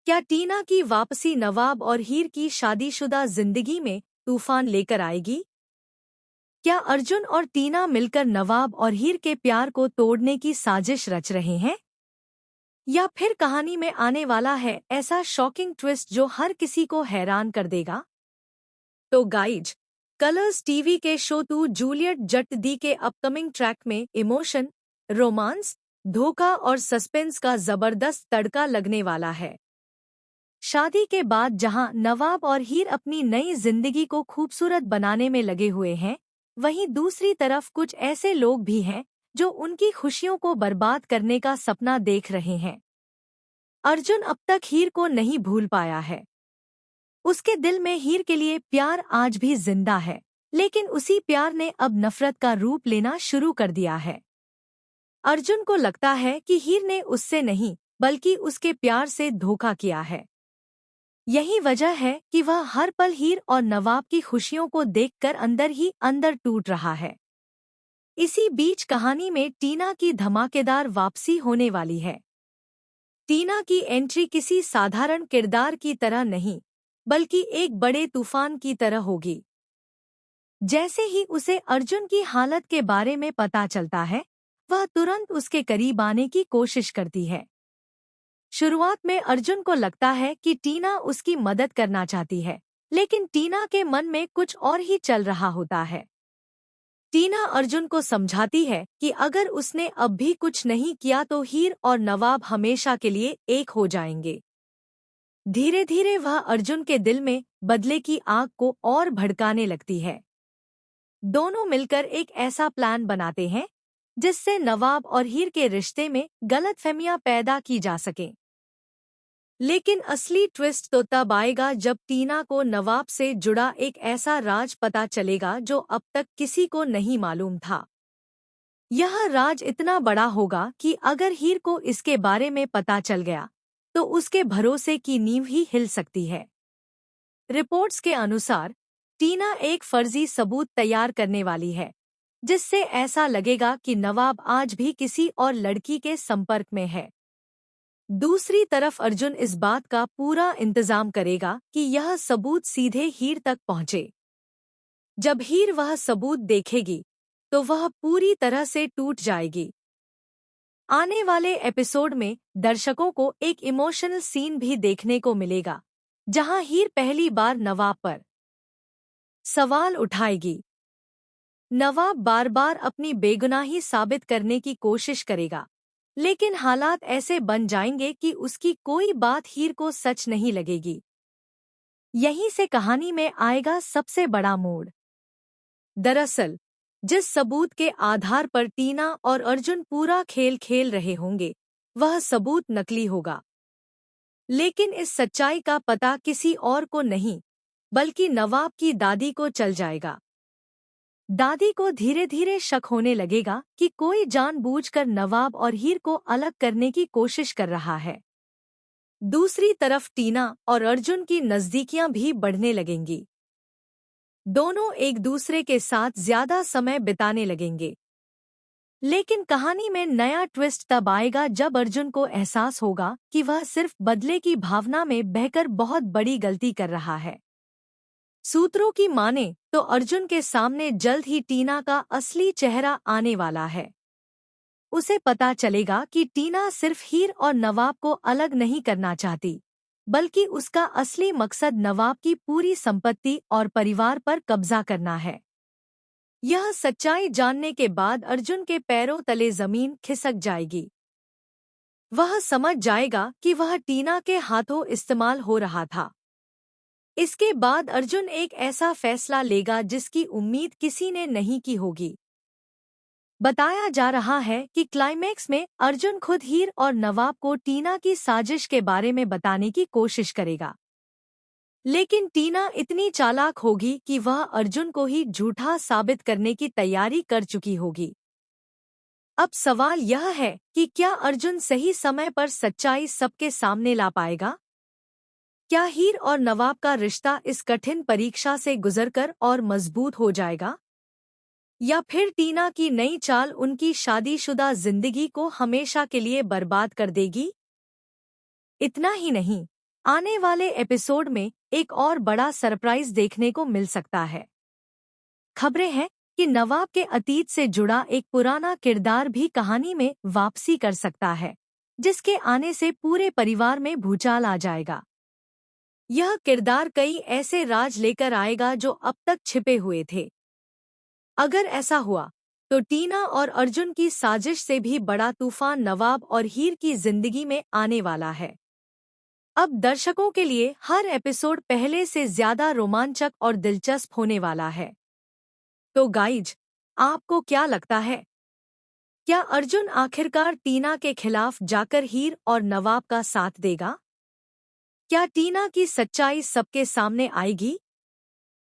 क्या टीना की वापसी नवाब और हीर की शादीशुदा जिंदगी में तूफान लेकर आएगी? क्या अर्जुन और टीना मिलकर नवाब और हीर के प्यार को तोड़ने की साजिश रच रहे हैं? या फिर कहानी में आने वाला है ऐसा शॉकिंग ट्विस्ट जो हर किसी को हैरान कर देगा? तो गाइज, कलर्स टीवी के शो टू जूलियट जट दी के अपकमिंग ट्रैक में इमोशन, रोमांस, धोखा और सस्पेंस का जबरदस्त तड़का लगने वाला है। शादी के बाद जहां नवाब और हीर अपनी नई जिंदगी को खूबसूरत बनाने में लगे हुए हैं, वहीं दूसरी तरफ कुछ ऐसे लोग भी हैं जो उनकी खुशियों को बर्बाद करने का सपना देख रहे हैं। अर्जुन अब तक हीर को नहीं भूल पाया है। उसके दिल में हीर के लिए प्यार आज भी जिंदा है, लेकिन उसी प्यार ने अब नफरत का रूप लेना शुरू कर दिया है। अर्जुन को लगता है कि हीर ने उससे नहीं बल्कि उसके प्यार से धोखा किया है। यही वजह है कि वह हर पल हीर और नवाब की खुशियों को देखकर अंदर ही अंदर टूट रहा है। इसी बीच कहानी में टीना की धमाकेदार वापसी होने वाली है। टीना की एंट्री किसी साधारण किरदार की तरह नहीं, बल्कि एक बड़े तूफान की तरह होगी। जैसे ही उसे अर्जुन की हालत के बारे में पता चलता है, वह तुरंत उसके करीब आने की कोशिश करती है। शुरुआत में अर्जुन को लगता है कि टीना उसकी मदद करना चाहती है, लेकिन टीना के मन में कुछ और ही चल रहा होता है। टीना अर्जुन को समझाती है कि अगर उसने अब भी कुछ नहीं किया तो हीर और नवाब हमेशा के लिए एक हो जाएंगे। धीरे धीरे वह अर्जुन के दिल में बदले की आग को और भड़काने लगती है। दोनों मिलकर एक ऐसा प्लान बनाते हैं जिससे नवाब और हीर के रिश्ते में गलतफहमियां पैदा की जा सकें। लेकिन असली ट्विस्ट तो तब आएगा जब टीना को नवाब से जुड़ा एक ऐसा राज पता चलेगा जो अब तक किसी को नहीं मालूम था। यह राज इतना बड़ा होगा कि अगर हीर को इसके बारे में पता चल गया तो उसके भरोसे की नींव ही हिल सकती है। रिपोर्ट्स के अनुसार टीना एक फर्जी सबूत तैयार करने वाली है, जिससे ऐसा लगेगा कि नवाब आज भी किसी और लड़की के संपर्क में है। दूसरी तरफ अर्जुन इस बात का पूरा इंतजाम करेगा कि यह सबूत सीधे हीर तक पहुंचे। जब हीर वह सबूत देखेगी तो वह पूरी तरह से टूट जाएगी। आने वाले एपिसोड में दर्शकों को एक इमोशनल सीन भी देखने को मिलेगा, जहां हीर पहली बार नवाब पर सवाल उठाएगी। नवाब बार बार अपनी बेगुनाही साबित करने की कोशिश करेगा, लेकिन हालात ऐसे बन जाएंगे कि उसकी कोई बात हीर को सच नहीं लगेगी। यहीं से कहानी में आएगा सबसे बड़ा मोड़। दरअसल, जिस सबूत के आधार पर टीना और अर्जुन पूरा खेल खेल रहे होंगे, वह सबूत नकली होगा। लेकिन इस सच्चाई का पता किसी और को नहीं, बल्कि नवाब की दादी को चल जाएगा। दादी को धीरे धीरे शक होने लगेगा कि कोई जानबूझकर नवाब और हीर को अलग करने की कोशिश कर रहा है। दूसरी तरफ टीना और अर्जुन की नजदीकियां भी बढ़ने लगेंगी। दोनों एक दूसरे के साथ ज्यादा समय बिताने लगेंगे। लेकिन कहानी में नया ट्विस्ट तब आएगा जब अर्जुन को एहसास होगा कि वह सिर्फ बदले की भावना में बहकर बहुत बड़ी गलती कर रहा है। सूत्रों की माने तो अर्जुन के सामने जल्द ही टीना का असली चेहरा आने वाला है। उसे पता चलेगा कि टीना सिर्फ हीर और नवाब को अलग नहीं करना चाहती, बल्कि उसका असली मकसद नवाब की पूरी संपत्ति और परिवार पर कब्जा करना है। यह सच्चाई जानने के बाद अर्जुन के पैरों तले जमीन खिसक जाएगी। वह समझ जाएगा कि वह टीना के हाथों इस्तेमाल हो रहा था। इसके बाद अर्जुन एक ऐसा फैसला लेगा जिसकी उम्मीद किसी ने नहीं की होगी। बताया जा रहा है कि क्लाइमैक्स में अर्जुन खुद हीर और नवाब को टीना की साजिश के बारे में बताने की कोशिश करेगा। लेकिन टीना इतनी चालाक होगी कि वह अर्जुन को ही झूठा साबित करने की तैयारी कर चुकी होगी। अब सवाल यह है कि क्या अर्जुन सही समय पर सच्चाई सबके सामने ला पाएगा? क्या हीर और नवाब का रिश्ता इस कठिन परीक्षा से गुजरकर और मजबूत हो जाएगा? या फिर टीना की नई चाल उनकी शादीशुदा जिंदगी को हमेशा के लिए बर्बाद कर देगी? इतना ही नहीं, आने वाले एपिसोड में एक और बड़ा सरप्राइज देखने को मिल सकता है। खबरें हैं कि नवाब के अतीत से जुड़ा एक पुराना किरदार भी कहानी में वापसी कर सकता है, जिसके आने से पूरे परिवार में भूचाल आ जाएगा। यह किरदार कई ऐसे राज लेकर आएगा जो अब तक छिपे हुए थे। अगर ऐसा हुआ तो टीना और अर्जुन की साजिश से भी बड़ा तूफान नवाब और हीर की जिंदगी में आने वाला है। अब दर्शकों के लिए हर एपिसोड पहले से ज्यादा रोमांचक और दिलचस्प होने वाला है। तो गाइज, आपको क्या लगता है? क्या अर्जुन आखिरकार टीना के खिलाफ जाकर हीर और नवाब का साथ देगा? क्या टीना की सच्चाई सबके सामने आएगी?